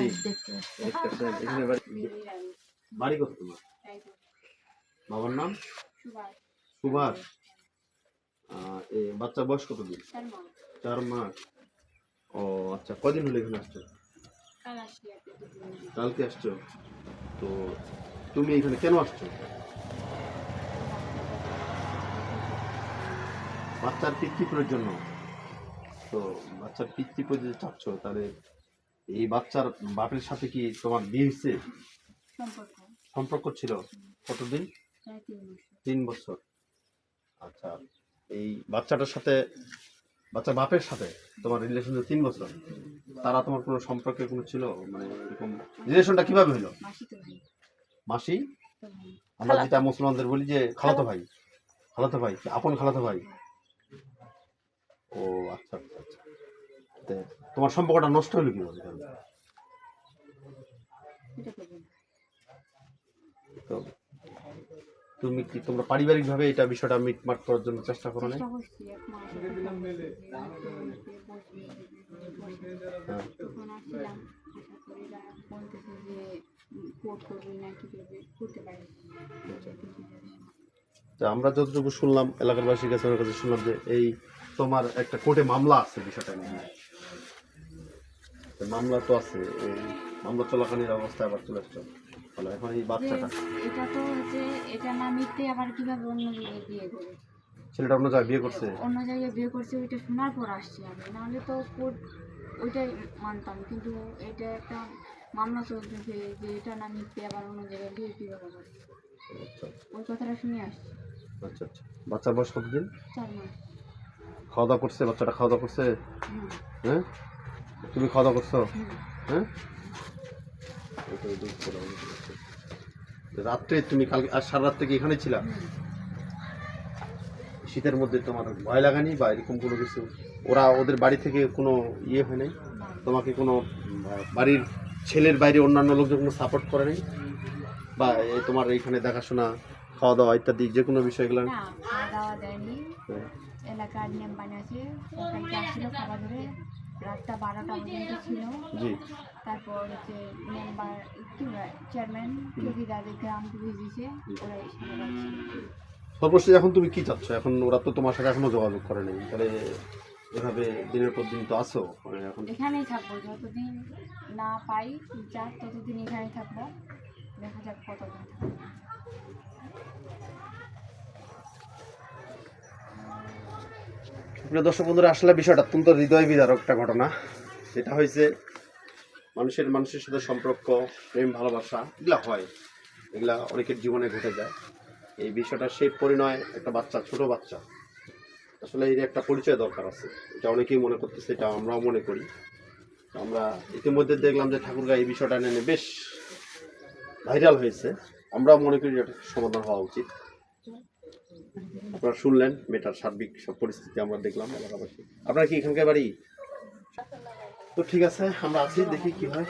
আসছি দেখতে আসছেন এখানে বাড়ি কত তোমার বাবার নাম সুভাষ বাচ্চার বয়স কতদিন 4 মাস ও আচ্ছা কদিন হলো এখানে আসছো কালকে আসছো তো তুমি এখানে কেন আসছো বাচ্চার পিতৃপুরের জন্য তো বাচ্চার পিতৃপুর যদি চাচ্ছ তাহলে এই বাচ্চার বাপের সাথে কি তোমার বিয়ে হয়েছে সম্পর্ক ছিল কতদিন 3 বছর আচ্ছা এই বাচ্চাটার সাথে বাচ্চার বাপের সাথে তোমার রিলেশন 3 বছর তারা তোমার কোনো সম্পর্কে কোনো ছিল মানে এরকম রিলেশনটা কিভাবে হলো মাসি আমরা যেটা মুসলমানদের বলি যে খালাতো ভাই আপন খালাতো ভাই ও আচ্ছা আচ্ছা আচ্ছা তোমার সম্পর্কটা নষ্ট হলো কিভাবে তো তুমি কি তোমরা পারিবারিক ভাবে এটা বিষয়টা মিটমাট করার জন্য চেষ্টা করো না আমরা যতটুকু শুনলাম এলাকার বাসীর কাছে ওর কাছে শুনলাম যে এই তোমার একটা কোর্টে মামলা আছে বিষয়টা নিয়ে মামলা তো আছে এই মামলা চলাকালীন অবস্থায় আবার চলে আসছো তাহলে এখন এই বাচ্চাটা এটা তো হচ্ছে এটা না মিটতে আবার কিভাবে অন্য জায়গায় বিয়ে করে ছেলেটা অন্য জায়গায় বিয়ে করছে ওইটা শোনার পর আসছি আমি নাহলে তো কোর্ট ওইটাই মানতাম কিন্তু এটা একটা মামলা চলতেছে যে এটা না মিটতে আবার অন্য জায়গায় বিয়ে কীভাবে করে ওই কথাটা শুনে আসছি আচ্ছা আচ্ছা বাচ্চার বয়স কতদিন 4 মাস খাওয়া দাওয়া করছে বাচ্চাটা খাওয়া দাওয়া করছে হ্যাঁ তুমি খাওয়া দাওয়া করছো হ্যাঁ রাত্রে তুমি কালকে আর সারা রাত থেকে এখানে ছিলা শীতের মধ্যে তোমার ভয় লাগানি বা এরকম কোনো কিছু ওরা ওদের বাড়ি থেকে কোনো ইয়ে হয় নাই তোমাকে কোনো বাড়ির ছেলের বাইরে অন্যান্য লোকজন কোনো সাপোর্ট করে নাই বা তোমার এইখানে দেখাশোনা খাওয়া দাওয়া ইত্যাদি যে কোনো বিষয়গুলো খাওয়া দাওয়া দেয়নি এলাকার নিয়ম বানিয়েছে সকালকে আসছিল খাবার ধরে রাতটা 12টা পর্যন্ত ছিল জি তারপর হচ্ছে মেম্বার চেয়ারম্যান চৌকিদার গ্রাম পুলিশ দিয়েছে ওরা সর্বশেষ এখন তুমি কি চাচ্ছ এখন ওরা তো তোমার সাথে এখনো যোগাযোগ করে নেই তাহলে এভাবে দিনের পর দিন তো আসো এখন এখানেই থাকবো যতদিন না পাই যাক ততদিন এখানেই থাকবো দেখা যাক কতদিন প্রিয় দর্শক বন্ধুরা আসলে বিষয়টা অত্যন্ত হৃদয় বিদারক একটা ঘটনা সেটা হয়েছে মানুষের সাথে সম্পর্ক প্রেম ভালোবাসা এগুলা হয় এগুলা অনেকের জীবনে ঘটে যায় এই বিষয়টা সেই পরিণয় একটা বাচ্চা ছোট বাচ্চা আসলে এর একটা পরিচয় দরকার আছে এটা অনেকেই মনে করতেছে এটা আমরাও মনে করি আমরা ইতিমধ্যে দেখলাম যে ঠাকুরগাঁও এই বিষয়টা নিয়ে বেশ ভাইরাল হয়েছে আমরাও মনে করি এটা সমাধান হওয়া উচিত আপনারা শুনলেন মেয়েটার সার্বিক সব পরিস্থিতি আমরা দেখলাম এলাকাবাসী আপনার কি এখানকার বাড়ি তো ঠিক আছে আমরা আছি দেখি কি হয়